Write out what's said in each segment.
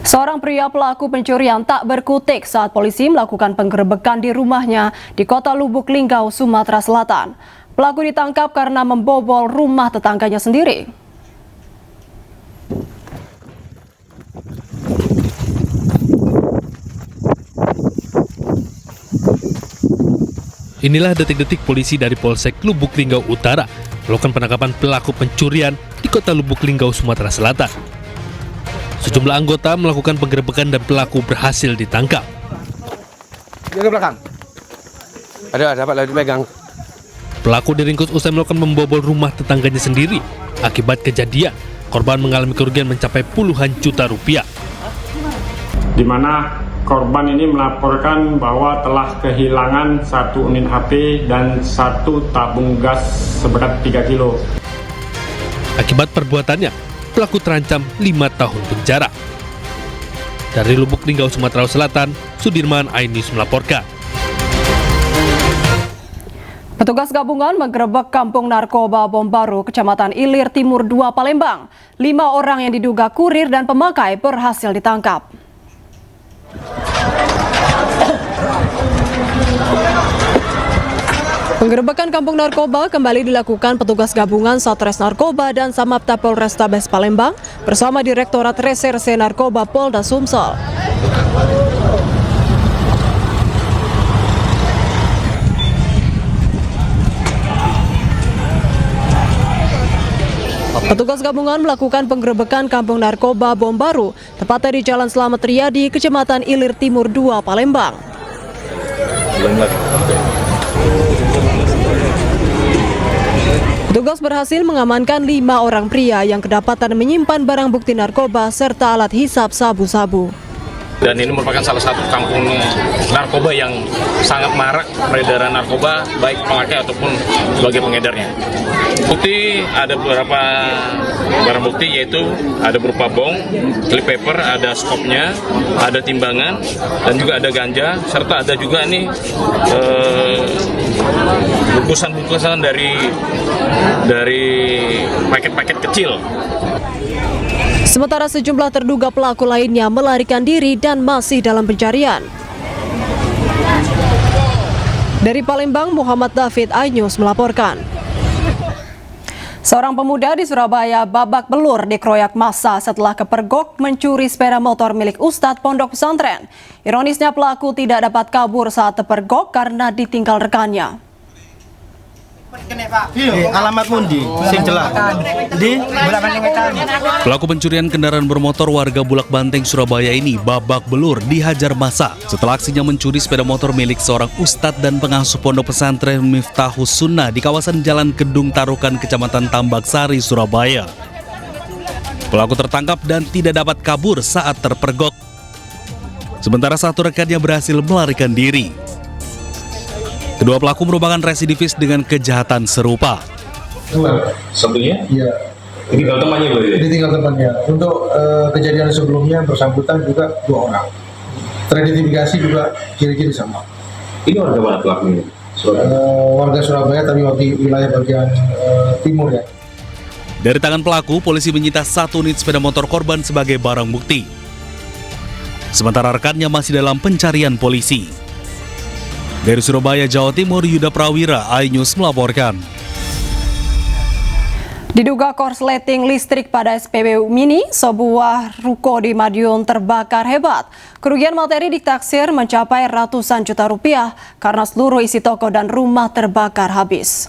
Seorang pria pelaku pencurian tak berkutik saat polisi melakukan penggerebekan di rumahnya di Kota Lubuk Linggau, Sumatera Selatan. Pelaku ditangkap karena membobol rumah tetangganya sendiri. Inilah detik-detik polisi dari Polsek Lubuk Linggau Utara melakukan penangkapan pelaku pencurian di Kota Lubuk Linggau, Sumatera Selatan. Sejumlah anggota melakukan penggerebekan dan pelaku berhasil ditangkap. Dia ke belakang. Ada Pak, lagi pegang. Pelaku diringkus usai melakukan membobol rumah tetangganya sendiri. Akibat kejadian, korban mengalami kerugian mencapai puluhan juta rupiah. Di mana korban ini melaporkan bahwa telah kehilangan 1 unit HP dan 1 tabung gas seberat 3 kilo. Akibat perbuatannya, pelaku terancam 5 tahun penjara. Dari Lubuk Linggau, Sumatera Selatan, Sudirman, iNews melaporkan. Petugas gabungan menggerebek kampung narkoba Bom Baru, Kecamatan Ilir Timur 2, Palembang. 5 orang yang diduga kurir dan pemakai berhasil ditangkap. Penggerebekan kampung narkoba kembali dilakukan petugas gabungan Satres Narkoba dan Samapta Polrestabes Palembang bersama Direktorat Reserse Narkoba Polda Sumsel. Petugas gabungan melakukan penggerebekan kampung narkoba Bom Baru, tepatnya di Jalan Slamet Riyadi, Kecamatan Ilir Timur 2, Palembang. Petugas berhasil mengamankan 5 orang pria yang kedapatan menyimpan barang bukti narkoba serta alat hisap sabu-sabu. Dan ini merupakan salah satu kampung narkoba yang sangat marak peredaran narkoba, baik pemakai ataupun sebagai pengedarnya. Bukti ada beberapa barang bukti, yaitu ada berupa bong, clip paper, ada skopnya, ada timbangan, dan juga ada ganja, serta ada juga nih bungkusan-bungkusan dari paket-paket kecil. Sementara sejumlah terduga pelaku lainnya melarikan diri dan masih dalam pencarian. Dari Palembang, Muhammad David, iNews melaporkan. Seorang pemuda di Surabaya babak belur dikeroyak massa setelah kepergok mencuri sepeda motor milik Ustadz Pondok Pesantren. Ironisnya pelaku tidak dapat kabur saat terpergok karena ditinggal rekannya. Alamat mundi, sing jelas. Pelaku pencurian kendaraan bermotor warga Bulak Banteng, Surabaya ini babak belur dihajar massa setelah aksinya mencuri sepeda motor milik seorang ustadz dan pengasuh pondok pesantren Miftahus Sunnah di kawasan Jalan Kedung Tarukan, Kecamatan Tambak Sari, Surabaya. Pelaku tertangkap dan tidak dapat kabur saat terpergok. Sementara satu rekannya berhasil melarikan diri. Kedua pelaku merupakan residivis dengan kejahatan serupa. Satunya? Iya. Ditinggal temannya berarti? Ditinggal temannya. Untuk kejadian sebelumnya bersangkutan juga 2 orang. Teridentifikasi juga ciri-ciri sama. Ini warga mana pelakunya? Warga Surabaya, tapi wilayah bagian timur ya. Dari tangan pelaku, polisi menyita 1 unit sepeda motor korban sebagai barang bukti. Sementara rekannya masih dalam pencarian polisi. Dari Surabaya, Jawa Timur, Yuda Prawira, iNews melaporkan. Diduga korsleting listrik pada SPBU Mini, sebuah ruko di Madiun terbakar hebat. Kerugian materi ditaksir mencapai ratusan juta rupiah karena seluruh isi toko dan rumah terbakar habis.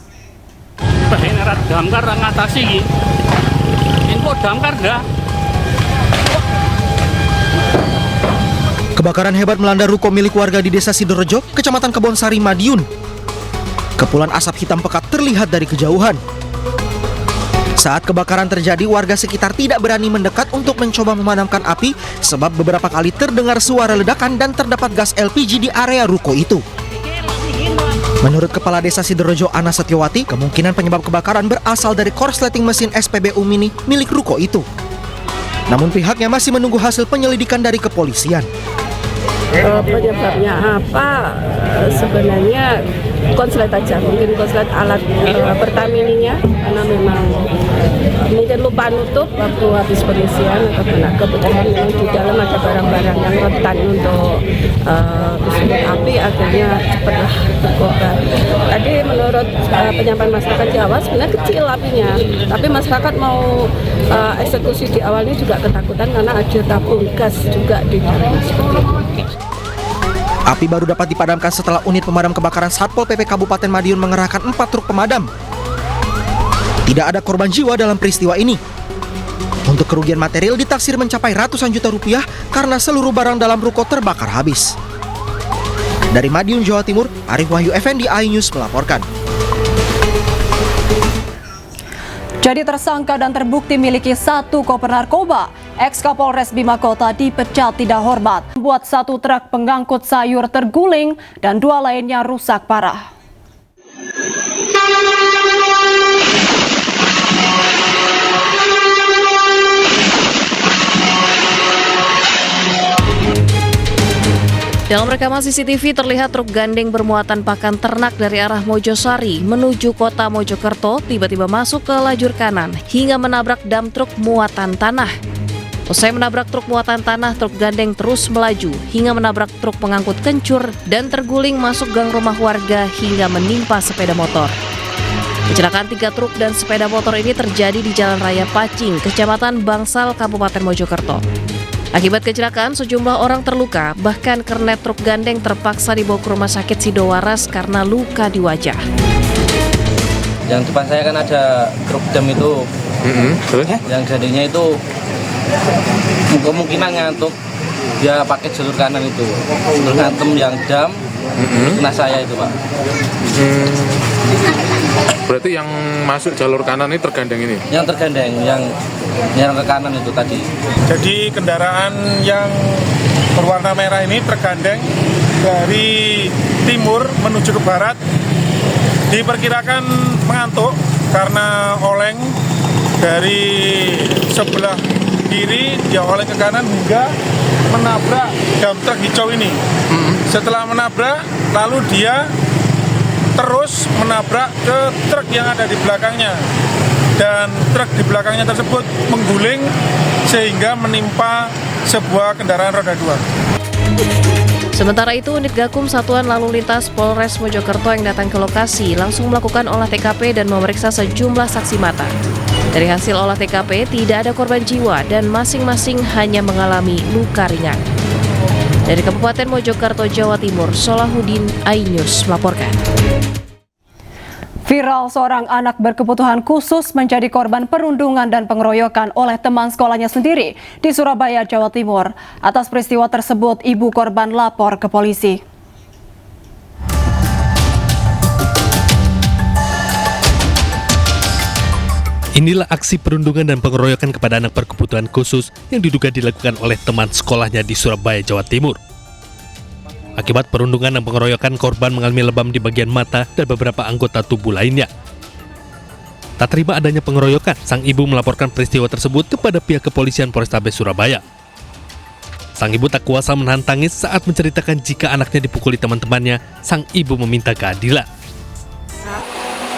Damkar ngatasi info damkar dah. Kebakaran hebat melanda ruko milik warga di Desa Sidorejo, Kecamatan Kebonsari, Madiun. Kepulan asap hitam pekat terlihat dari kejauhan. Saat kebakaran terjadi, warga sekitar tidak berani mendekat untuk mencoba memadamkan api sebab beberapa kali terdengar suara ledakan dan terdapat gas LPG di area ruko itu. Menurut Kepala Desa Sidorejo, Ana Setyowati, kemungkinan penyebab kebakaran berasal dari korsleting mesin SPBU Mini milik ruko itu. Namun pihaknya masih menunggu hasil penyelidikan dari kepolisian. Penyebabnya apa? Sebenarnya konslet aja, mungkin konslet alat pertamininya, karena memang mungkin lupa nutup waktu habis pengisian atau kebetulan memang di dalam ada barang-barang yang rentan untuk kesulut api, akhirnya cepatlah terbakar. Tadi menurut penyampaian masyarakat Jawa sebenarnya kecil apinya, tapi masyarakat mau eksekusi di awalnya juga ketakutan karena ada tabung gas juga di dalam seperti itu. Api baru dapat dipadamkan setelah unit pemadam kebakaran Satpol PP Kabupaten Madiun mengerahkan 4 truk pemadam. Tidak ada korban jiwa dalam peristiwa ini. Untuk kerugian material ditaksir mencapai ratusan juta rupiah karena seluruh barang dalam ruko terbakar habis. Dari Madiun, Jawa Timur, Arif Wahyu Effendi, iNews melaporkan. Jadi tersangka dan terbukti miliki 1 koper narkoba, ex-Kapolres Bima Kota dipecat tidak hormat, membuat 1 truk pengangkut sayur terguling dan 2 lainnya rusak parah. Dalam rekaman CCTV terlihat truk gandeng bermuatan pakan ternak dari arah Mojosari menuju kota Mojokerto tiba-tiba masuk ke lajur kanan hingga menabrak dam truk muatan tanah. Usai menabrak truk muatan tanah, truk gandeng terus melaju hingga menabrak truk pengangkut kencur dan terguling masuk gang rumah warga hingga menimpa sepeda motor. Kecelakaan 3 truk dan sepeda motor ini terjadi di Jalan Raya Pacing, Kecamatan Bangsal, Kabupaten Mojokerto. Akibat kecelakaan, sejumlah orang terluka, bahkan kernet truk gandeng terpaksa dibawa ke rumah sakit Sidowaras karena luka di wajah. Yang depan saya kan ada truk dam itu, terus? Yang gandengnya itu kemungkinan ngantuk, dia pakai jalur kanan itu, terus ngantem yang dam, kena saya itu Pak. Berarti yang masuk jalur kanan ini tergandeng ini? Yang tergandeng, yang ke kanan itu tadi. Jadi kendaraan yang berwarna merah ini tergandeng dari timur menuju ke barat. Diperkirakan mengantuk karena oleng dari sebelah kiri, dia oleng ke kanan hingga menabrak dam truk hijau ini. Setelah menabrak, lalu dia terus menabrak ke truk yang ada di belakangnya. Dan truk di belakangnya tersebut mengguling sehingga menimpa sebuah kendaraan roda 2. Sementara itu, unit Gakum Satuan Lalu Lintas Polres Mojokerto yang datang ke lokasi langsung melakukan olah TKP dan memeriksa sejumlah saksi mata. Dari hasil olah TKP, tidak ada korban jiwa dan masing-masing hanya mengalami luka ringan. Dari Kabupaten Mojokerto, Jawa Timur, Solahuddin, iNews melaporkan. Viral, seorang anak berkebutuhan khusus menjadi korban perundungan dan pengeroyokan oleh teman sekolahnya sendiri di Surabaya, Jawa Timur. Atas peristiwa tersebut, ibu korban lapor ke polisi. Inilah aksi perundungan dan pengeroyokan kepada anak berkebutuhan khusus yang diduga dilakukan oleh teman sekolahnya di Surabaya, Jawa Timur. Akibat perundungan dan pengeroyokan, korban mengalami lebam di bagian mata dan beberapa anggota tubuh lainnya. Tak terima adanya pengeroyokan, sang ibu melaporkan peristiwa tersebut kepada pihak kepolisian Polrestabes Surabaya. Sang ibu tak kuasa menahan tangis saat menceritakan jika anaknya dipukuli teman-temannya. Sang ibu meminta keadilan.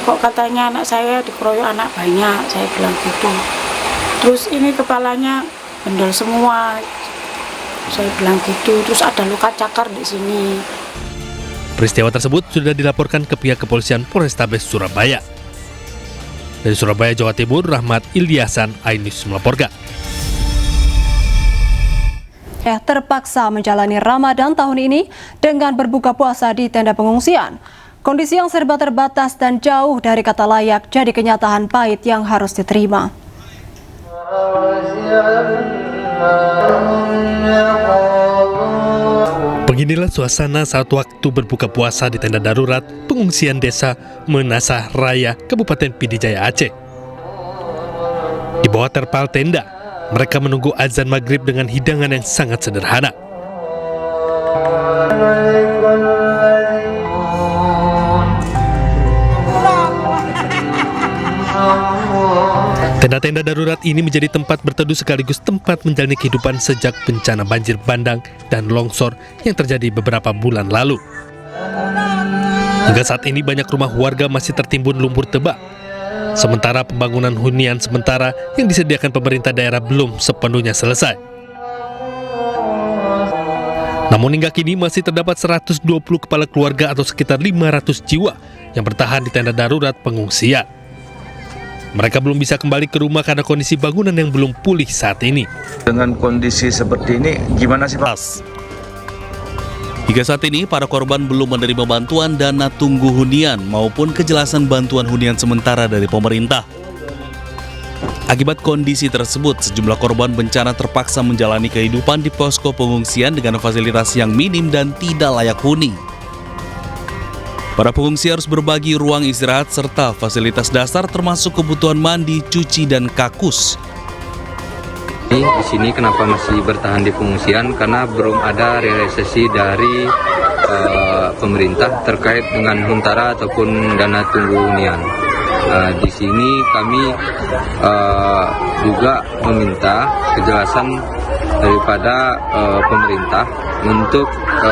Kok katanya anak saya dikeroyok anak banyak, saya bilang gitu. Terus ini kepalanya bendol semua. Saya bilang gitu, terus ada luka cakar di sini. Peristiwa tersebut sudah dilaporkan ke pihak kepolisian Polrestabes Surabaya. Dari Surabaya, Jawa Timur, Rahmat Ilyasan, iNews melaporkan. Terpaksa menjalani Ramadan tahun ini dengan berbuka puasa di tenda pengungsian. Kondisi yang serba terbatas dan jauh dari kata layak jadi kenyataan pahit yang harus diterima. Beginilah suasana saat waktu berbuka puasa di tenda darurat pengungsian desa Menasah Raya, Kabupaten Pidijaya, Aceh. Di bawah terpal tenda, mereka menunggu azan maghrib dengan hidangan yang sangat sederhana. Tenda-tenda darurat ini menjadi tempat berteduh sekaligus tempat menjalani kehidupan sejak bencana banjir bandang dan longsor yang terjadi beberapa bulan lalu. Hingga saat ini banyak rumah warga masih tertimbun lumpur tebal. Sementara pembangunan hunian sementara yang disediakan pemerintah daerah belum sepenuhnya selesai. Namun hingga kini masih terdapat 120 kepala keluarga atau sekitar 500 jiwa yang bertahan di tenda darurat pengungsian. Mereka belum bisa kembali ke rumah karena kondisi bangunan yang belum pulih saat ini. Dengan kondisi seperti ini, gimana sih Pak? Hingga saat ini, para korban belum menerima bantuan dana tunggu hunian maupun kejelasan bantuan hunian sementara dari pemerintah. Akibat kondisi tersebut, sejumlah korban bencana terpaksa menjalani kehidupan di posko pengungsian dengan fasilitas yang minim dan tidak layak huni. Para pengungsi harus berbagi ruang istirahat serta fasilitas dasar termasuk kebutuhan mandi, cuci, dan kakus. Di sini kenapa masih bertahan di pengungsian? Karena belum ada realisasi dari pemerintah terkait dengan huntara ataupun dana tunggu hunian. Di sini kami juga meminta kejelasan daripada pemerintah untuk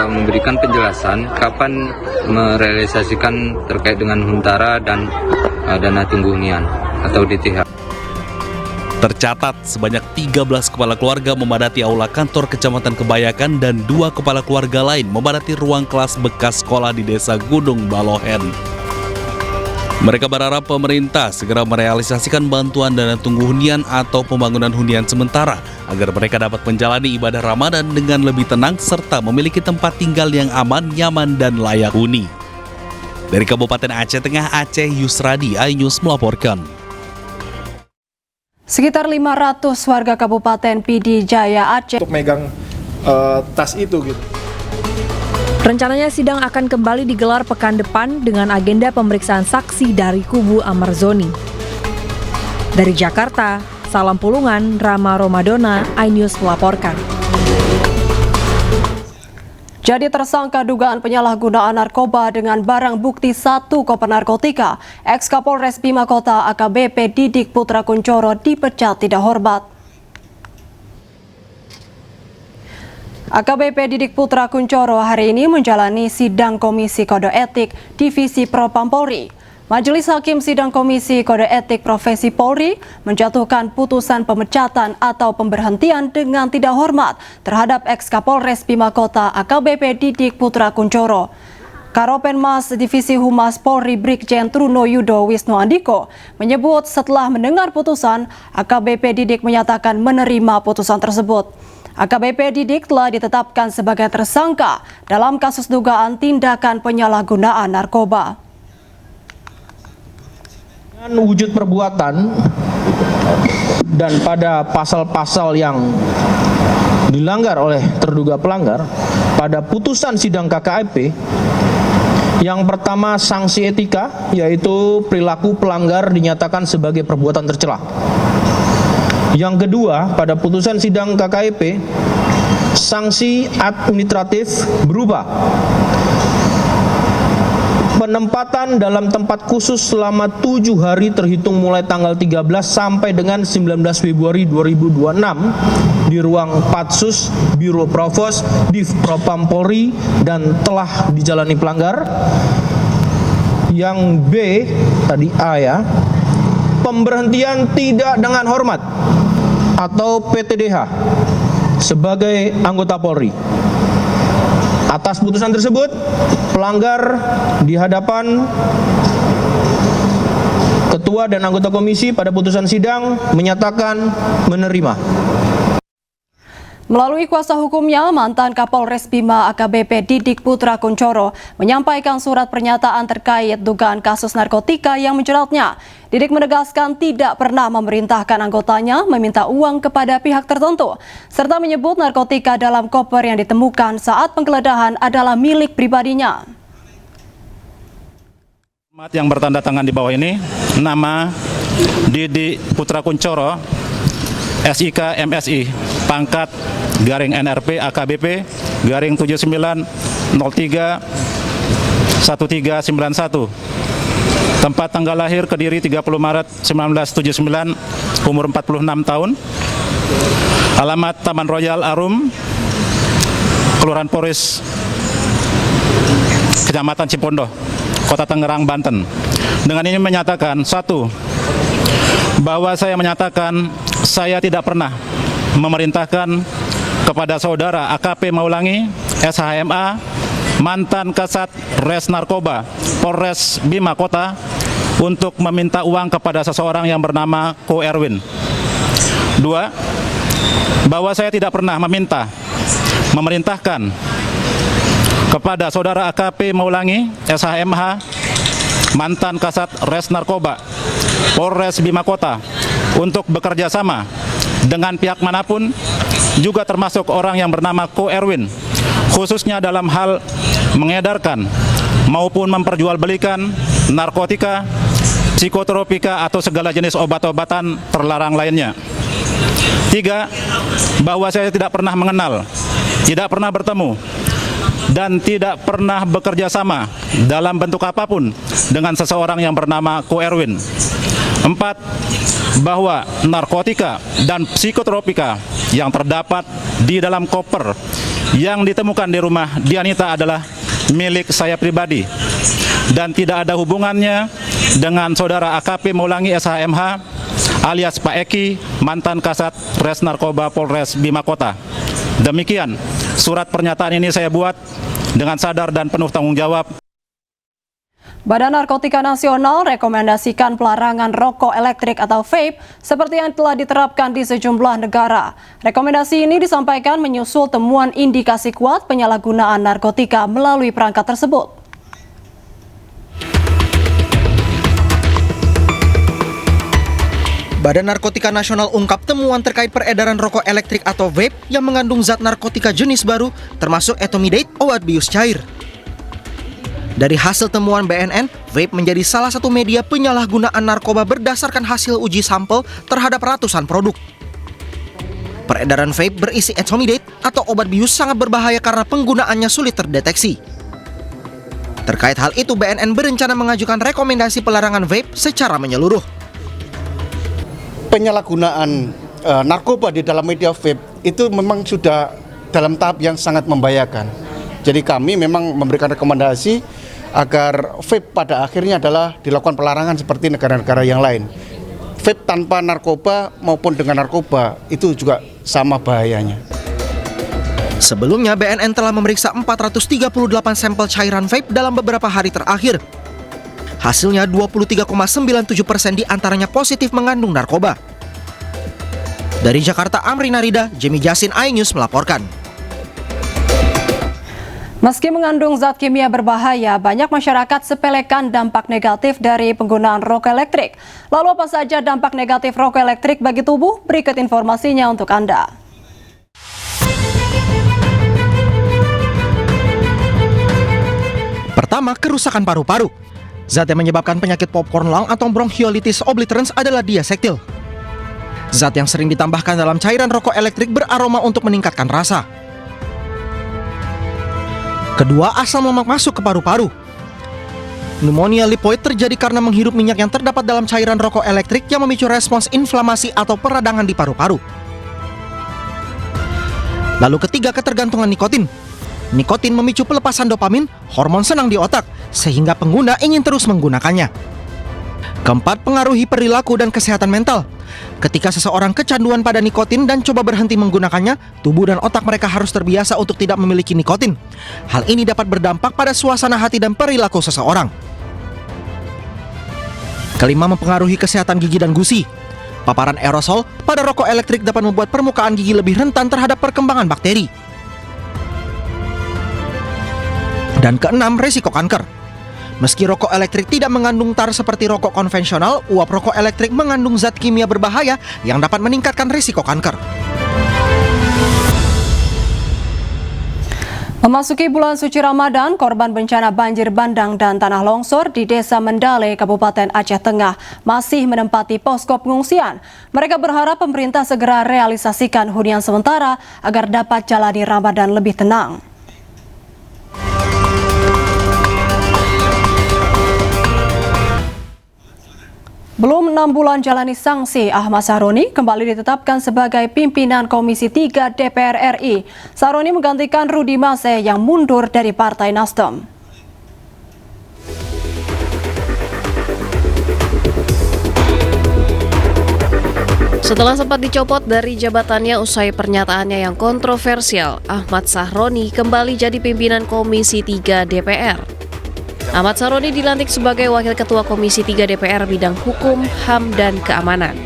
memberikan penjelasan kapan merealisasikan terkait dengan huntara dan dana tunggu hunian atau DTH. Tercatat sebanyak 13 kepala keluarga memadati aula kantor Kecamatan Kebayakan dan 2 kepala keluarga lain memadati ruang kelas bekas sekolah di Desa Gunung Balohen. Mereka berharap pemerintah segera merealisasikan bantuan dana tunggu hunian atau pembangunan hunian sementara agar mereka dapat menjalani ibadah Ramadan dengan lebih tenang serta memiliki tempat tinggal yang aman, nyaman, dan layak huni. Dari Kabupaten Aceh Tengah, Aceh, Yusradi, iNews melaporkan. Sekitar 500 warga Kabupaten PD Jaya Aceh untuk megang tas itu gitu. Rencananya sidang akan kembali digelar pekan depan dengan agenda pemeriksaan saksi dari kubu Amarzoni. Dari Jakarta, Salam Pulungan, Rama Romadona, iNews melaporkan. Jadi tersangka dugaan penyalahgunaan narkoba dengan barang bukti 1 koper narkotika, ex-Kapolres Bima Kota AKBP Didik Putra Kuncoro dipecat tidak hormat. AKBP Didik Putra Kuncoro hari ini menjalani sidang Komisi Kode Etik Divisi Propam Polri. Majelis Hakim Sidang Komisi Kode Etik Profesi Polri menjatuhkan putusan pemecatan atau pemberhentian dengan tidak hormat terhadap ex-Kapolres Bima Kota AKBP Didik Putra Kuncoro. Karopenmas Divisi Humas Polri Brigjen Truno Yudo Wisnu Andiko menyebut setelah mendengar putusan, AKBP Didik menyatakan menerima putusan tersebut. AKBP Didik telah ditetapkan sebagai tersangka dalam kasus dugaan tindakan penyalahgunaan narkoba. Dengan wujud perbuatan dan pada pasal-pasal yang dilanggar oleh terduga pelanggar, pada putusan sidang KKIP, yang pertama sanksi etika, yaitu perilaku pelanggar dinyatakan sebagai perbuatan tercela. Yang kedua, pada putusan sidang KKIP, sanksi administratif berupa penempatan dalam tempat khusus selama 7 hari terhitung mulai tanggal 13 sampai dengan 19 Februari 2026 di ruang Patsus Biro Provos Div Propam Polri dan telah dijalani pelanggar. Yang B, tadi A ya, pemberhentian tidak dengan hormat atau PTDH sebagai anggota Polri. Atas putusan tersebut, pelanggar di hadapan ketua dan anggota komisi pada putusan sidang menyatakan menerima. Melalui kuasa hukumnya, mantan Kapolres Bima AKBP Didik Putra Kuncoro menyampaikan surat pernyataan terkait dugaan kasus narkotika yang menjeratnya. Didik menegaskan tidak pernah memerintahkan anggotanya meminta uang kepada pihak tertentu, serta menyebut narkotika dalam koper yang ditemukan saat penggeledahan adalah milik pribadinya. Yang bertanda tangan di bawah ini, nama Didik Putra Kuncoro, SIK MSI, pangkat garing NRP AKBP garing 7903 1391 Tempat tanggal lahir Kediri 30 Maret 1979, umur 46 tahun. Alamat Taman Royal Arum, Kelurahan Poris, Kecamatan Cipondoh, Kota Tangerang, Banten. Dengan ini menyatakan, satu, bahwa saya menyatakan saya tidak pernah memerintahkan kepada saudara AKP Maulangi, SHMA, mantan Kasat Res Narkoba, Polres Bima Kota, untuk meminta uang kepada seseorang yang bernama Ko Erwin. Dua, bahwa saya tidak pernah memerintahkan kepada saudara AKP Maulangi, SHMH, mantan Kasat Res Narkoba, Polres Bima Kota, untuk bekerja sama dengan pihak manapun, juga termasuk orang yang bernama Ko Erwin, khususnya dalam hal mengedarkan maupun memperjualbelikan narkotika, psikotropika, atau segala jenis obat-obatan terlarang lainnya. Tiga, bahwa saya tidak pernah mengenal, tidak pernah bertemu, dan tidak pernah bekerja sama dalam bentuk apapun dengan seseorang yang bernama Ko Erwin. Empat, bahwa narkotika dan psikotropika yang terdapat di dalam koper yang ditemukan di rumah Dianita adalah milik saya pribadi dan tidak ada hubungannya dengan saudara AKP Maulangi SHMH alias Pak Eki, mantan Kasat Res Narkoba Polres Bima Kota. Demikian surat pernyataan ini saya buat dengan sadar dan penuh tanggung jawab. Badan Narkotika Nasional rekomendasikan pelarangan rokok elektrik atau vape seperti yang telah diterapkan di sejumlah negara. Rekomendasi ini disampaikan menyusul temuan indikasi kuat penyalahgunaan narkotika melalui perangkat tersebut. Badan Narkotika Nasional ungkap temuan terkait peredaran rokok elektrik atau vape yang mengandung zat narkotika jenis baru termasuk etomidate, obat bius cair. Dari hasil temuan BNN, vape menjadi salah satu media penyalahgunaan narkoba berdasarkan hasil uji sampel terhadap ratusan produk. Peredaran vape berisi etomidate atau obat bius sangat berbahaya karena penggunaannya sulit terdeteksi. Terkait hal itu, BNN berencana mengajukan rekomendasi pelarangan vape secara menyeluruh. Penyalahgunaan narkoba di dalam media vape itu memang sudah dalam tahap yang sangat membahayakan. Jadi kami memang memberikan rekomendasi agar vape pada akhirnya adalah dilakukan pelarangan seperti negara-negara yang lain. Vape tanpa narkoba maupun dengan narkoba itu juga sama bahayanya. Sebelumnya, BNN telah memeriksa 438 sampel cairan vape dalam beberapa hari terakhir. Hasilnya 23,97% diantaranya positif mengandung narkoba. Dari Jakarta, Amri Narida, Jemi Jasin, iNews melaporkan. Meski mengandung zat kimia berbahaya, banyak masyarakat sepelekan dampak negatif dari penggunaan rokok elektrik. Lalu apa saja dampak negatif rokok elektrik bagi tubuh? Berikut informasinya untuk Anda. Pertama, kerusakan paru-paru. Zat yang menyebabkan penyakit popcorn lung atau bronchiolitis obliterans adalah diasetil. Zat yang sering ditambahkan dalam cairan rokok elektrik beraroma untuk meningkatkan rasa. Kedua, asam lemak masuk ke paru-paru. Pneumonia lipoid terjadi karena menghirup minyak yang terdapat dalam cairan rokok elektrik yang memicu respons inflamasi atau peradangan di paru-paru. Lalu ketiga, ketergantungan nikotin. Nikotin memicu pelepasan dopamin, hormon senang di otak, sehingga pengguna ingin terus menggunakannya. Keempat, pengaruhi perilaku dan kesehatan mental. Ketika seseorang kecanduan pada nikotin dan coba berhenti menggunakannya, tubuh dan otak mereka harus terbiasa untuk tidak memiliki nikotin. Hal ini dapat berdampak pada suasana hati dan perilaku seseorang. Kelima, mempengaruhi kesehatan gigi dan gusi. Paparan aerosol pada rokok elektrik dapat membuat permukaan gigi lebih rentan terhadap perkembangan bakteri. Dan keenam, risiko kanker. Meski rokok elektrik tidak mengandung tar seperti rokok konvensional, uap rokok elektrik mengandung zat kimia berbahaya yang dapat meningkatkan risiko kanker. Memasuki bulan suci Ramadan, korban bencana banjir bandang dan tanah longsor di Desa Mendale, Kabupaten Aceh Tengah masih menempati posko pengungsian. Mereka berharap pemerintah segera realisasikan hunian sementara agar dapat jalani Ramadan lebih tenang. Belum 6 bulan jalani sanksi, Ahmad Sahroni kembali ditetapkan sebagai pimpinan Komisi 3 DPR RI. Sahroni menggantikan Rudi Mase yang mundur dari Partai Nasdem. Setelah sempat dicopot dari jabatannya usai pernyataannya yang kontroversial, Ahmad Sahroni kembali jadi pimpinan Komisi 3 DPR. Ahmad Sahroni dilantik sebagai Wakil Ketua Komisi 3 DPR bidang Hukum, HAM, dan Keamanan.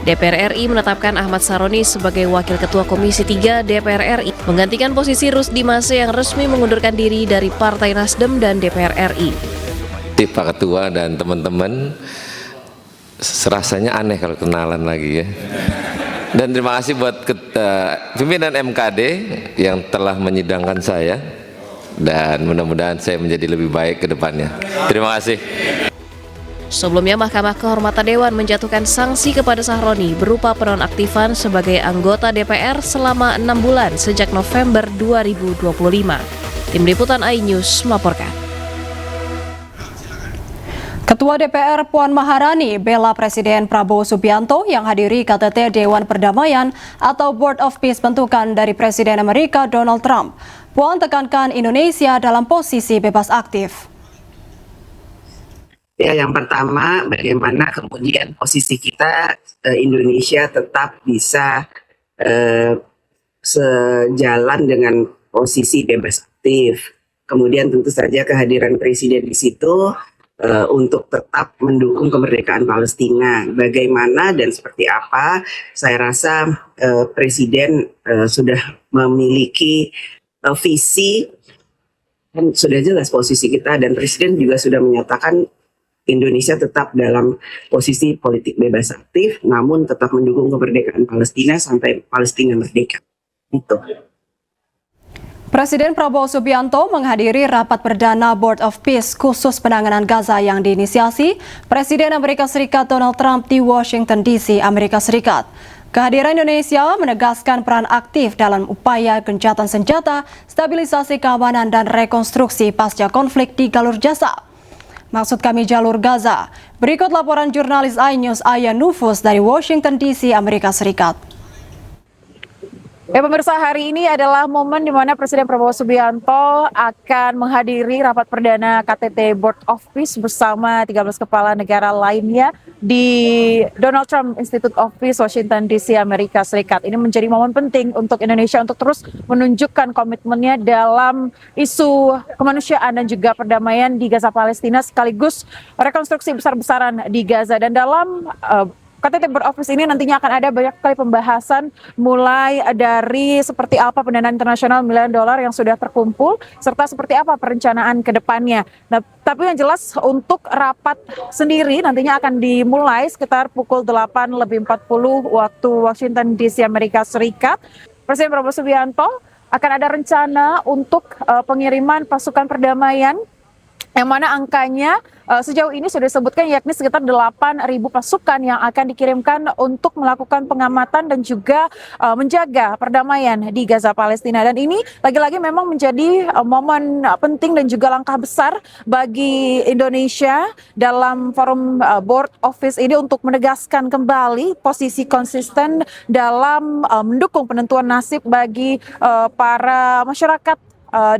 DPR RI menetapkan Ahmad Sahroni sebagai Wakil Ketua Komisi 3 DPR RI, menggantikan posisi Rusdi Mase yang resmi mengundurkan diri dari Partai Nasdem dan DPR RI. Pak Ketua dan teman-teman, rasanya aneh kalau kenalan lagi ya. Dan terima kasih buat pimpinan MKD yang telah menyidangkan saya. Dan mudah-mudahan saya menjadi lebih baik ke depannya. Terima kasih. Sebelumnya, Mahkamah Kehormatan Dewan menjatuhkan sanksi kepada Sahroni berupa penonaktifan sebagai anggota DPR selama 6 bulan sejak November 2025. Tim Liputan iNews melaporkan. Ketua DPR Puan Maharani bela Presiden Prabowo Subianto yang hadiri KTT Dewan Perdamaian atau Board of Peace bentukan dari Presiden Amerika Donald Trump. Puan tekankan Indonesia dalam posisi bebas aktif. Ya, yang pertama bagaimana kemudian posisi kita Indonesia tetap bisa sejalan dengan posisi bebas aktif. Kemudian tentu saja kehadiran Presiden di situ untuk tetap mendukung kemerdekaan Palestina. Bagaimana dan seperti apa, saya rasa Presiden sudah memiliki visi dan sudah jelas posisi kita, dan Presiden juga sudah menyatakan Indonesia tetap dalam posisi politik bebas aktif, namun tetap mendukung kemerdekaan Palestina sampai Palestina merdeka. Itu. Presiden Prabowo Subianto menghadiri rapat perdana Board of Peace khusus penanganan Gaza yang diinisiasi Presiden Amerika Serikat Donald Trump di Washington DC, Amerika Serikat. Kehadiran Indonesia menegaskan peran aktif dalam upaya gencatan senjata, stabilisasi keamanan dan rekonstruksi pasca konflik di Jalur Gaza. Maksud kami jalur Gaza. Berikut laporan jurnalis iNews Aya Nufus dari Washington DC, Amerika Serikat. Ya pemirsa, hari ini adalah momen di mana Presiden Prabowo Subianto akan menghadiri rapat perdana KTT Board of Peace bersama 13 kepala negara lainnya di Donald Trump Institute of Peace, Washington DC, Amerika Serikat. Ini menjadi momen penting untuk Indonesia untuk terus menunjukkan komitmennya dalam isu kemanusiaan dan juga perdamaian di Gaza Palestina, sekaligus rekonstruksi besar-besaran di Gaza. Dan dalam KTT Board of Peace ini nantinya akan ada banyak sekali pembahasan, mulai dari seperti apa pendanaan internasional miliaran dolar yang sudah terkumpul, serta seperti apa perencanaan ke depannya. Nah, tapi yang jelas untuk rapat sendiri nantinya akan dimulai sekitar pukul 8:40 waktu Washington DC, Amerika Serikat. Presiden Prabowo Subianto akan ada rencana untuk pengiriman pasukan perdamaian, yang mana angkanya sejauh ini sudah disebutkan yakni sekitar 8.000 pasukan yang akan dikirimkan untuk melakukan pengamatan dan juga menjaga perdamaian di Gaza Palestina. Dan ini lagi-lagi memang menjadi momen penting dan juga langkah besar bagi Indonesia dalam forum Board of Peace ini untuk menegaskan kembali posisi konsisten dalam mendukung penentuan nasib bagi para masyarakat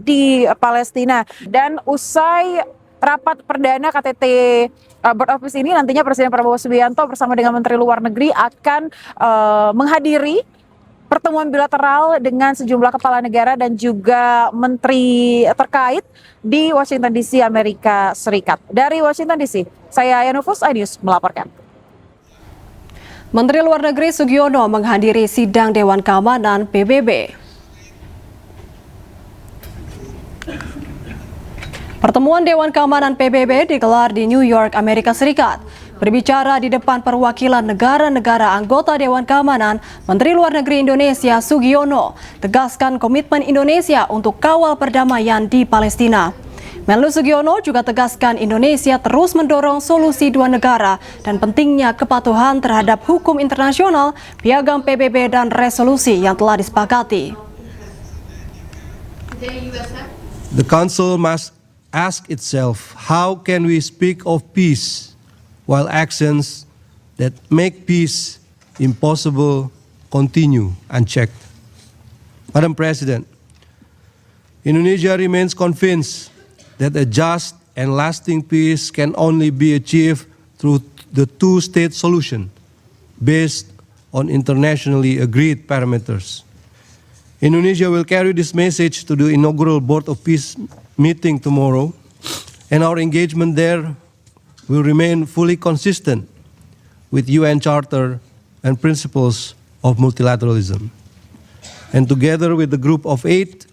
di Palestina. Dan usai rapat perdana KTT Board of Peace ini nantinya Presiden Prabowo Subianto bersama dengan Menteri Luar Negeri akan menghadiri pertemuan bilateral dengan sejumlah kepala negara dan juga menteri terkait di Washington DC, Amerika Serikat. Dari Washington DC, saya Aya Nufus, iNews melaporkan. Menteri Luar Negeri Sugiono menghadiri sidang Dewan Keamanan PBB. Pertemuan Dewan Keamanan PBB digelar di New York, Amerika Serikat. Berbicara di depan perwakilan negara-negara anggota Dewan Keamanan, Menteri Luar Negeri Indonesia Sugiono tegaskan komitmen Indonesia untuk kawal perdamaian di Palestina. Menlu Sugiono juga tegaskan Indonesia terus mendorong solusi dua negara dan pentingnya kepatuhan terhadap hukum internasional, piagam PBB dan resolusi yang telah disepakati. The Council must ask itself, how can we speak of peace while actions that make peace impossible continue unchecked. Madam President, Indonesia remains convinced that a just and lasting peace can only be achieved through the two-state solution based on internationally agreed parameters. Indonesia will carry this message to the inaugural Board of Peace meeting tomorrow, and our engagement there will remain fully consistent with UN Charter and principles of multilateralism. And together with the Group of 8,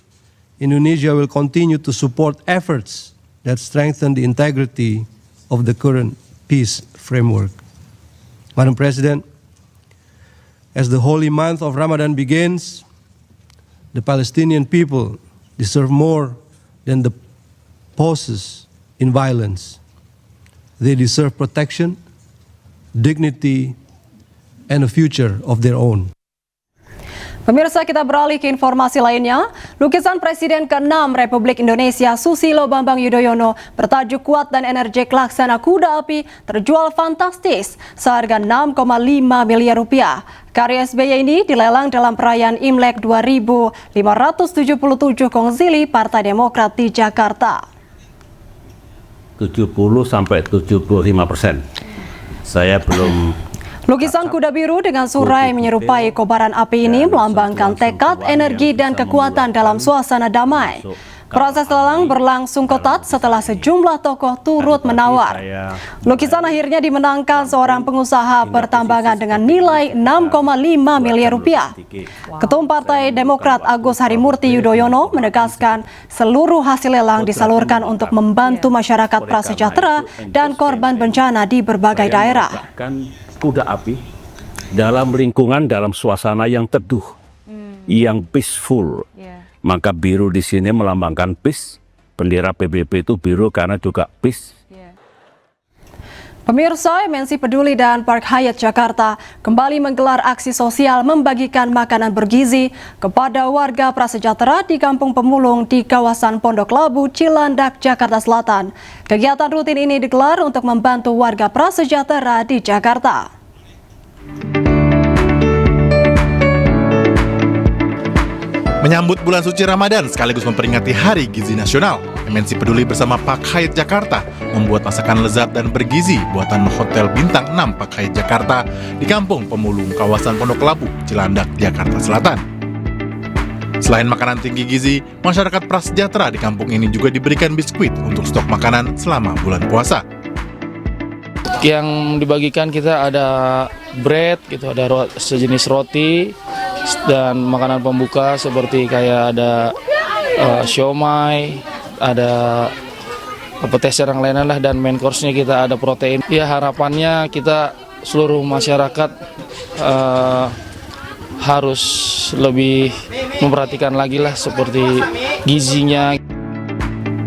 Indonesia will continue to support efforts that strengthen the integrity of the current peace framework. Madam President, as the holy month of Ramadan begins, the Palestinian people deserve more than the pauses in violence. They deserve protection, dignity, and a future of their own. Pemirsa, kita beralih ke informasi lainnya. Lukisan Presiden ke-6 Republik Indonesia Susilo Bambang Yudhoyono bertajuk Kuat dan Energik Laksana Kuda Api terjual fantastis seharga 6,5 miliar rupiah. Karya SBY ini dilelang dalam perayaan Imlek 2577 Kongzili Partai Demokrat di Jakarta. 70-75%. Saya belum. Lukisan kuda biru dengan surai menyerupai kobaran api ini melambangkan tekad, energi, dan kekuatan dalam suasana damai. Proses lelang berlangsung ketat setelah sejumlah tokoh turut menawar. Lukisan akhirnya dimenangkan seorang pengusaha pertambangan dengan nilai 6,5 miliar rupiah. Ketum Partai Demokrat Agus Harimurti Yudhoyono menegaskan seluruh hasil lelang disalurkan untuk membantu masyarakat prasejahtera dan korban bencana di berbagai daerah. Kuda api dalam lingkungan, dalam suasana yang teduh, yang peaceful. Maka biru di sini melambangkan peace. Bendera PBB itu biru karena juga peace. Pemirsa, MNC Peduli dan Park Hyatt Jakarta kembali menggelar aksi sosial membagikan makanan bergizi kepada warga prasejahtera di Kampung Pemulung di kawasan Pondok Labu, Cilandak, Jakarta Selatan. Kegiatan rutin ini digelar untuk membantu warga prasejahtera di Jakarta. Menyambut bulan suci Ramadan sekaligus memperingati Hari Gizi Nasional, MNC Peduli bersama Park Hyatt Jakarta membuat masakan lezat dan bergizi buatan Hotel Bintang 6 Park Hyatt Jakarta di Kampung Pemulung, kawasan Pondok Labu, Cilandak, Jakarta Selatan. Selain makanan tinggi gizi, masyarakat prasejahtera di kampung ini juga diberikan biskuit untuk stok makanan selama bulan puasa. Yang dibagikan kita ada bread, gitu, ada sejenis roti dan makanan pembuka seperti kayak ada siomay, ada appetizer yang lain lah, dan main course-nya kita ada protein. Ya, harapannya kita seluruh masyarakat harus lebih memperhatikan lagi lah seperti gizinya.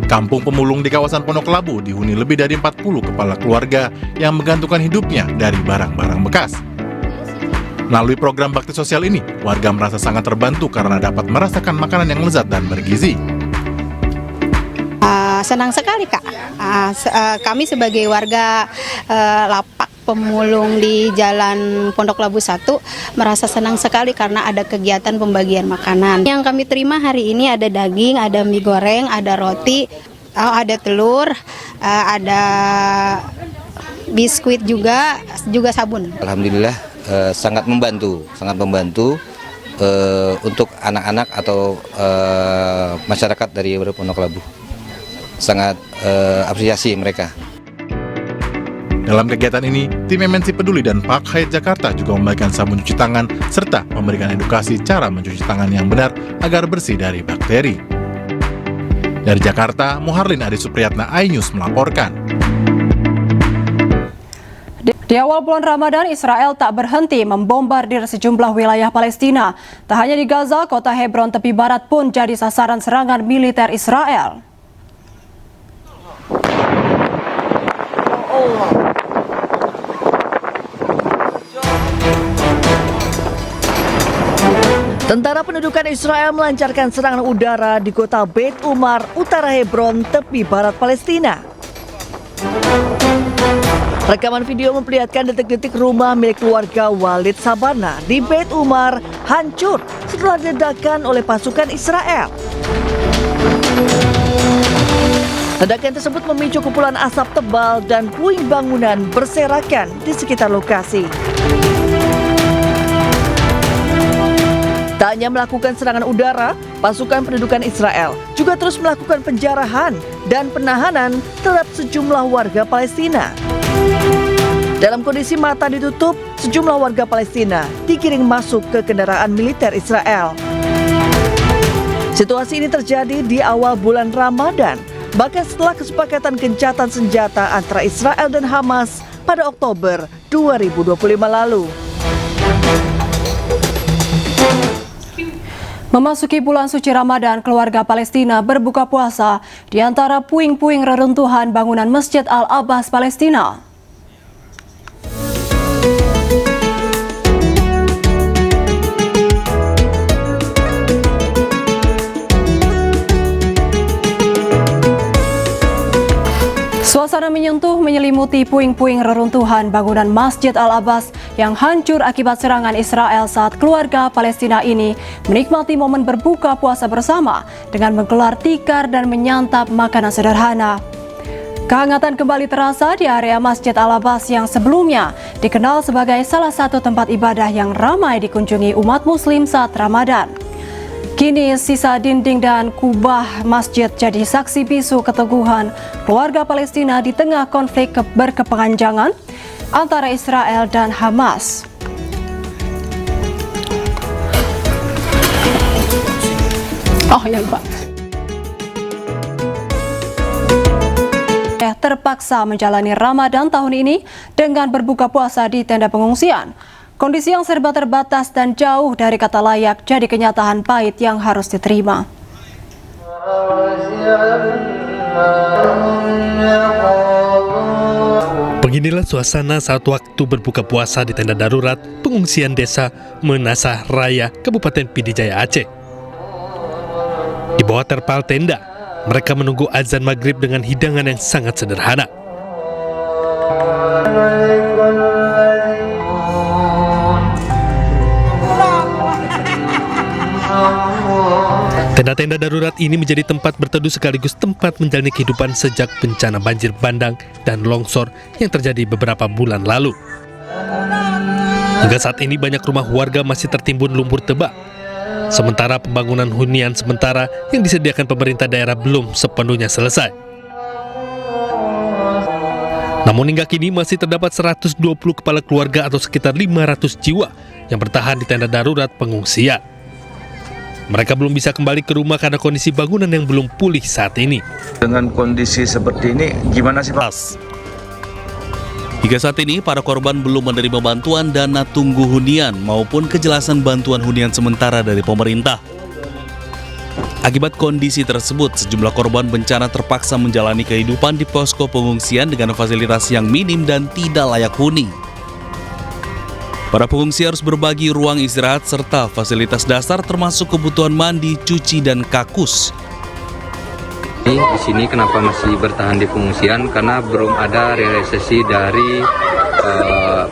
Kampung Pemulung di kawasan Pondok Labu dihuni lebih dari 40 kepala keluarga yang menggantungkan hidupnya dari barang-barang bekas. Melalui program bakti sosial ini, warga merasa sangat terbantu karena dapat merasakan makanan yang lezat dan bergizi. Senang sekali, Kak. Kami sebagai warga lapak pemulung di Jalan Pondok Labu 1 merasa senang sekali karena ada kegiatan pembagian makanan. Yang kami terima hari ini ada daging, ada mie goreng, ada roti, ada telur, ada biskuit juga sabun. Alhamdulillah sangat membantu untuk anak-anak atau masyarakat dari Pondok Labu. Sangat apresiasi mereka. Dalam kegiatan ini, tim MNC Peduli dan Park Hyatt Jakarta juga membagikan sabun cuci tangan serta memberikan edukasi cara mencuci tangan yang benar agar bersih dari bakteri. Dari Jakarta, Muharlin Adi Supriyatna, iNews melaporkan. Di awal bulan Ramadan, Israel tak berhenti membombardir sejumlah wilayah Palestina. Tak hanya di Gaza, kota Hebron tepi barat pun jadi sasaran serangan militer Israel. Tentara pendudukan Israel melancarkan serangan udara di kota Beit Umar, utara Hebron, tepi barat Palestina. Rekaman video memperlihatkan detik-detik rumah milik keluarga Walid Sabana di Beit Umar hancur setelah diledakkan oleh pasukan Israel. Ledakan tersebut memicu kepulan asap tebal dan puing bangunan berserakan di sekitar lokasi. Tak hanya melakukan serangan udara, pasukan pendudukan Israel juga terus melakukan penjarahan dan penahanan terhadap sejumlah warga Palestina. Dalam kondisi mata ditutup, sejumlah warga Palestina digiring masuk ke kendaraan militer Israel. Situasi ini terjadi di awal bulan Ramadan, bahkan setelah kesepakatan gencatan senjata antara Israel dan Hamas pada Oktober 2025 lalu. Memasuki bulan suci Ramadan, keluarga Palestina berbuka puasa di antara puing-puing reruntuhan bangunan Masjid Al-Abbas Palestina. Suasana menyentuh menyelimuti puing-puing reruntuhan bangunan Masjid Al-Abbas yang hancur akibat serangan Israel saat keluarga Palestina ini menikmati momen berbuka puasa bersama dengan menggelar tikar dan menyantap makanan sederhana. Kehangatan kembali terasa di area Masjid Al-Abbas yang sebelumnya dikenal sebagai salah satu tempat ibadah yang ramai dikunjungi umat muslim saat Ramadan. Kini sisa dinding dan kubah masjid jadi saksi bisu keteguhan keluarga Palestina di tengah konflik berkepanjangan antara Israel dan Hamas. Oh ya Pak. Terpaksa menjalani Ramadan tahun ini dengan berbuka puasa di tenda pengungsian. Kondisi yang serba terbatas dan jauh dari kata layak jadi kenyataan pahit yang harus diterima. Beginilah suasana saat waktu berbuka puasa di tenda darurat pengungsian desa Menasah Raya, Kabupaten Pidijaya, Aceh. Di bawah terpal tenda, mereka menunggu azan maghrib dengan hidangan yang sangat sederhana. Tenda-tenda darurat ini menjadi tempat berteduh sekaligus tempat menjalani kehidupan sejak bencana banjir bandang dan longsor yang terjadi beberapa bulan lalu. Hingga saat ini banyak rumah warga masih tertimbun lumpur tebal. Sementara pembangunan hunian sementara yang disediakan pemerintah daerah belum sepenuhnya selesai. Namun hingga kini masih terdapat 120 kepala keluarga atau sekitar 500 jiwa yang bertahan di tenda darurat pengungsian. Mereka belum bisa kembali ke rumah karena kondisi bangunan yang belum pulih saat ini. Dengan kondisi seperti ini, gimana sih Pak? Hingga saat ini, para korban belum menerima bantuan dana tunggu hunian maupun kejelasan bantuan hunian sementara dari pemerintah. Akibat kondisi tersebut, sejumlah korban bencana terpaksa menjalani kehidupan di posko pengungsian dengan fasilitas yang minim dan tidak layak huni. Para pengungsi harus berbagi ruang istirahat serta fasilitas dasar termasuk kebutuhan mandi, cuci, dan kakus. Di sini kenapa masih bertahan di pengungsian? Karena belum ada realisasi dari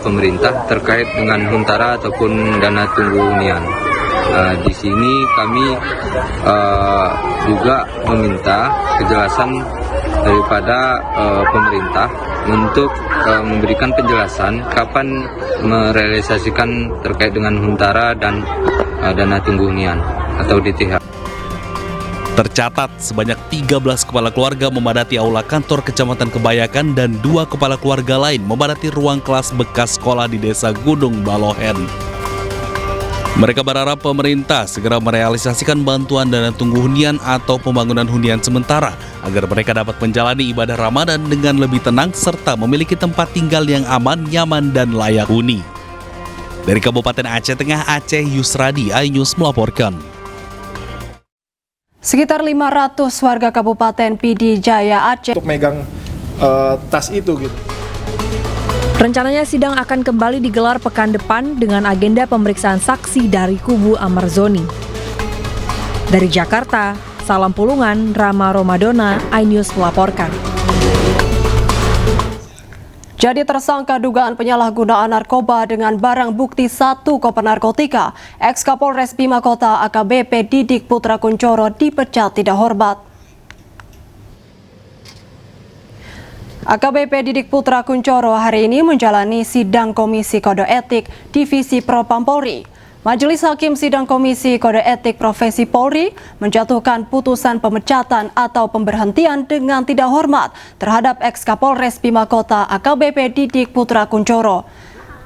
pemerintah terkait dengan huntara ataupun dana tunggu hunian. Di sini kami juga meminta kejelasan daripada pemerintah untuk memberikan penjelasan kapan merealisasikan terkait dengan huntara dan dana tunggu hunian atau DTH. Tercatat sebanyak 13 kepala keluarga memadati aula kantor Kecamatan Kebayakan dan 2 kepala keluarga lain memadati ruang kelas bekas sekolah di Desa Gunung Balohen. Mereka berharap pemerintah segera merealisasikan bantuan dana tunggu hunian atau pembangunan hunian sementara agar mereka dapat menjalani ibadah Ramadan dengan lebih tenang serta memiliki tempat tinggal yang aman, nyaman, dan layak huni. Dari Kabupaten Aceh Tengah, Aceh, Yusradi, iNews melaporkan. Sekitar 500 warga Kabupaten Pidijaya Aceh untuk megang tas itu gitu. Rencananya sidang akan kembali digelar pekan depan dengan agenda pemeriksaan saksi dari kubu Amarzoni. Dari Jakarta, Salam Pulungan, Rama Romadona, iNews melaporkan. Jadi tersangka dugaan penyalahgunaan narkoba dengan barang bukti 1 koper narkotika, ex-Kapolres Bima Kota AKBP Didik Putra Kuncoro dipecat tidak hormat. AKBP Didik Putra Kuncoro hari ini menjalani sidang Komisi Kode Etik Divisi Propam Polri. Majelis Hakim Sidang Komisi Kode Etik Profesi Polri menjatuhkan putusan pemecatan atau pemberhentian dengan tidak hormat terhadap ex-Kapolres Bima Kota AKBP Didik Putra Kuncoro.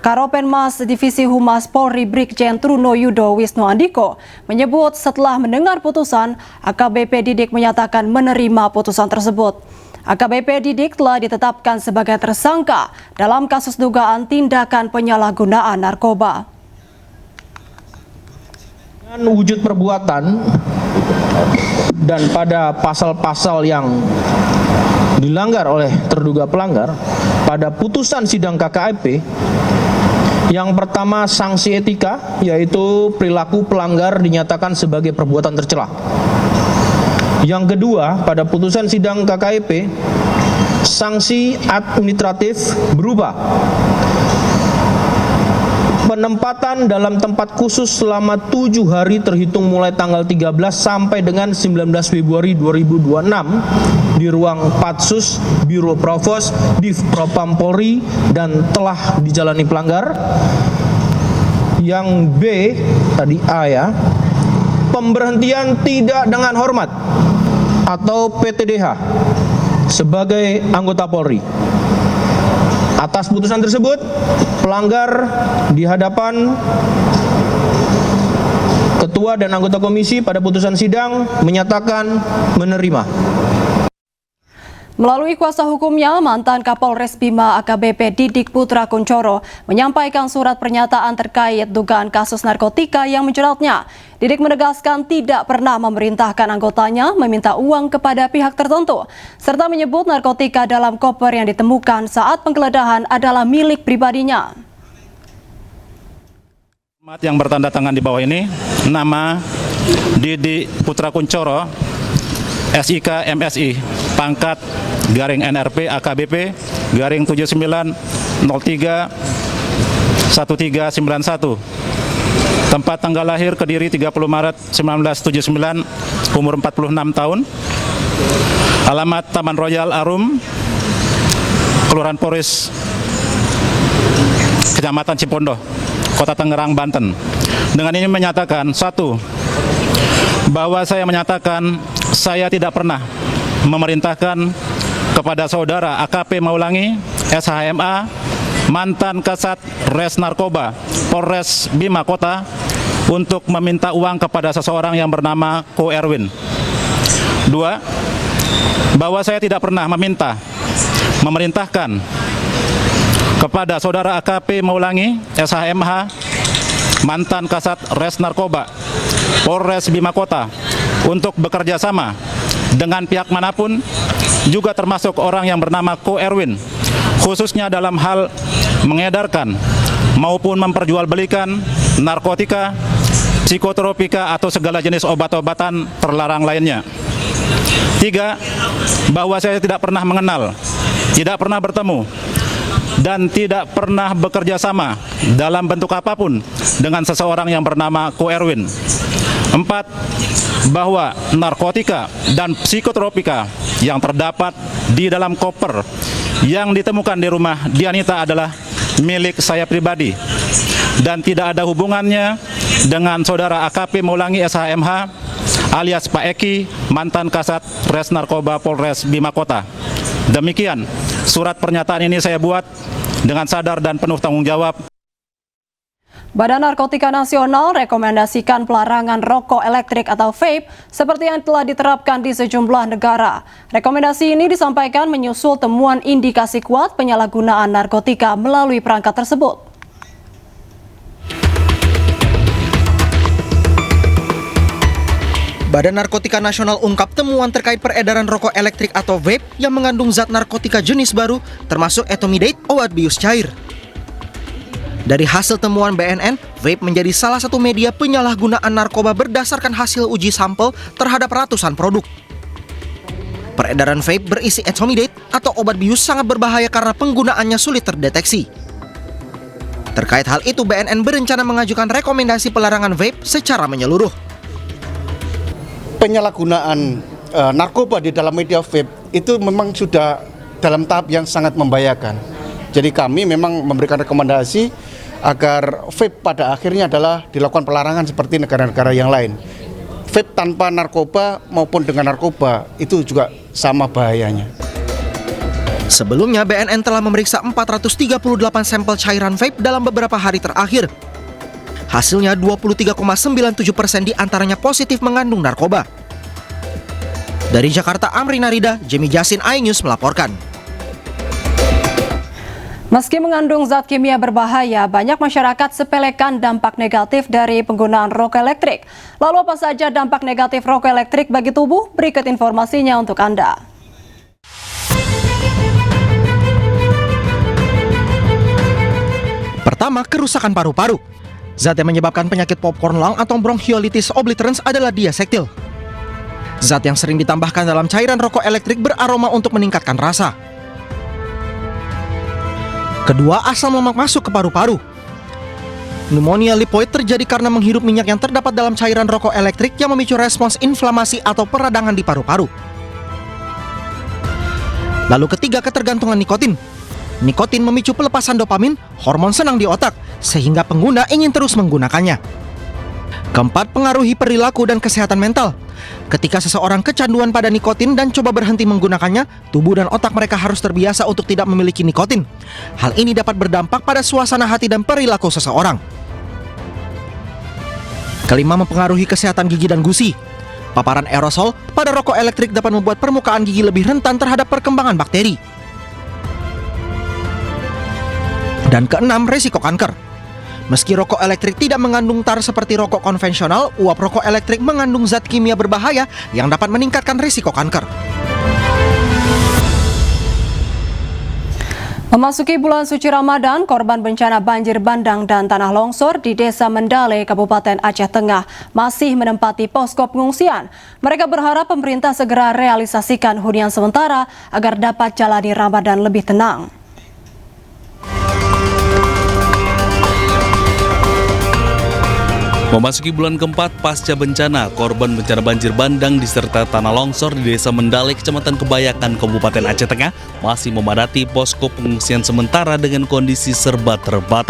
Karopenmas Divisi Humas Polri Brigjen Truno Yudo Wisnu Andiko menyebut setelah mendengar putusan, AKBP Didik menyatakan menerima putusan tersebut. AKBP Didik telah ditetapkan sebagai tersangka dalam kasus dugaan tindakan penyalahgunaan narkoba. Dengan wujud perbuatan dan pada pasal-pasal yang dilanggar oleh terduga pelanggar, pada putusan sidang KKIP yang pertama sanksi etika, yaitu perilaku pelanggar dinyatakan sebagai perbuatan tercela. Yang kedua, pada putusan sidang KKIP sanksi administratif berupa penempatan dalam tempat khusus selama 7 hari terhitung mulai tanggal 13 sampai dengan 19 Februari 2026 di ruang Patsus Biro Provos Div Propam Polri dan telah dijalani pelanggar. Yang B, tadi A ya, pemberhentian tidak dengan hormat atau PTDH sebagai anggota Polri. Atas putusan tersebut, pelanggar di hadapan ketua dan anggota komisi pada putusan sidang menyatakan menerima. Melalui kuasa hukumnya, mantan Kapolres Bima AKBP Didik Putra Kuncoro menyampaikan surat pernyataan terkait dugaan kasus narkotika yang menjeratnya. Didik menegaskan tidak pernah memerintahkan anggotanya meminta uang kepada pihak tertentu, serta menyebut narkotika dalam koper yang ditemukan saat penggeledahan adalah milik pribadinya. Yang bertanda tangan di bawah ini, nama Didik Putra Kuncoro, SIK MSI, pangkat garing NRP AKBP garing 7903 1391. Tempat tanggal lahir Kediri 30 Maret 1979, umur 46 tahun. Alamat Taman Royal Arum, Kelurahan Poris, Kecamatan Cipondo, Kota Tangerang, Banten. Dengan ini menyatakan, 1, bahwa saya menyatakan saya tidak pernah memerintahkan kepada saudara AKP Maulangi, SHMA, mantan Kasat Res Narkoba Polres Bima Kota, untuk meminta uang kepada seseorang yang bernama Ko Erwin. 2, bahwa saya tidak pernah memerintahkan kepada saudara AKP Maulangi, SHMH, mantan Kasat Res Narkoba Polres Bima Kota, untuk bekerja sama dengan pihak manapun, juga termasuk orang yang bernama Ko Erwin, khususnya dalam hal mengedarkan maupun memperjualbelikan narkotika, psikotropika atau segala jenis obat-obatan terlarang lainnya. 3, bahwa saya tidak pernah mengenal, tidak pernah bertemu, dan tidak pernah bekerja sama dalam bentuk apapun dengan seseorang yang bernama Ko Erwin. 4, bahwa narkotika dan psikotropika yang terdapat di dalam koper yang ditemukan di rumah Dianita adalah milik saya pribadi dan tidak ada hubungannya dengan saudara AKP Maulangi SHMH alias Pak Eki, mantan Kasat Res Narkoba Polres Bima Kota. Demikian surat pernyataan ini saya buat dengan sadar dan penuh tanggung jawab. Badan Narkotika Nasional rekomendasikan pelarangan rokok elektrik atau vape seperti yang telah diterapkan di sejumlah negara. Rekomendasi ini disampaikan menyusul temuan indikasi kuat penyalahgunaan narkotika melalui perangkat tersebut. Badan Narkotika Nasional ungkap temuan terkait peredaran rokok elektrik atau vape yang mengandung zat narkotika jenis baru termasuk etomidate, obat bius cair. Dari hasil temuan BNN, vape menjadi salah satu media penyalahgunaan narkoba berdasarkan hasil uji sampel terhadap ratusan produk. Peredaran vape berisi etomidate atau obat bius sangat berbahaya karena penggunaannya sulit terdeteksi. Terkait hal itu, BNN berencana mengajukan rekomendasi pelarangan vape secara menyeluruh. Penyalahgunaan narkoba di dalam media vape itu memang sudah dalam tahap yang sangat membahayakan. Jadi kami memang memberikan rekomendasi agar vape pada akhirnya adalah dilakukan pelarangan seperti negara-negara yang lain. Vape tanpa narkoba maupun dengan narkoba itu juga sama bahayanya. Sebelumnya, BNN telah memeriksa 438 sampel cairan vape dalam beberapa hari terakhir. Hasilnya 23,97% diantaranya positif mengandung narkoba. Dari Jakarta, Amri Narida, Jemi Jasin, iNews melaporkan. Meski mengandung zat kimia berbahaya, banyak masyarakat sepelekan dampak negatif dari penggunaan rokok elektrik. Lalu apa saja dampak negatif rokok elektrik bagi tubuh? Berikut informasinya untuk Anda. Pertama, kerusakan paru-paru. Zat yang menyebabkan penyakit popcorn lung atau bronchiolitis obliterans adalah diasetil. Zat yang sering ditambahkan dalam cairan rokok elektrik beraroma untuk meningkatkan rasa. Kedua, asam lemak masuk ke paru-paru. Pneumonia lipoid terjadi karena menghirup minyak yang terdapat dalam cairan rokok elektrik yang memicu respons inflamasi atau peradangan di paru-paru. Lalu ketiga, ketergantungan nikotin. Nikotin memicu pelepasan dopamin, hormon senang di otak, sehingga pengguna ingin terus menggunakannya. Keempat, pengaruhi perilaku dan kesehatan mental. Ketika seseorang kecanduan pada nikotin dan coba berhenti menggunakannya, tubuh dan otak mereka harus terbiasa untuk tidak memiliki nikotin. Hal ini dapat berdampak pada suasana hati dan perilaku seseorang. Kelima, mempengaruhi kesehatan gigi dan gusi. Paparan aerosol pada rokok elektrik dapat membuat permukaan gigi lebih rentan terhadap perkembangan bakteri. Dan keenam, risiko kanker. Meski rokok elektrik tidak mengandung tar seperti rokok konvensional, uap rokok elektrik mengandung zat kimia berbahaya yang dapat meningkatkan risiko kanker. Memasuki bulan suci Ramadan, korban bencana banjir bandang dan tanah longsor di Desa Mendale, Kabupaten Aceh Tengah masih menempati posko pengungsian. Mereka berharap pemerintah segera realisasikan hunian sementara agar dapat jalani Ramadan lebih tenang. Memasuki bulan keempat pasca bencana, korban bencana banjir bandang diserta tanah longsor di Desa Mendale, Kecamatan Kebayakan, Kabupaten Aceh Tengah masih memadati posko pengungsian sementara dengan kondisi serba terbatas.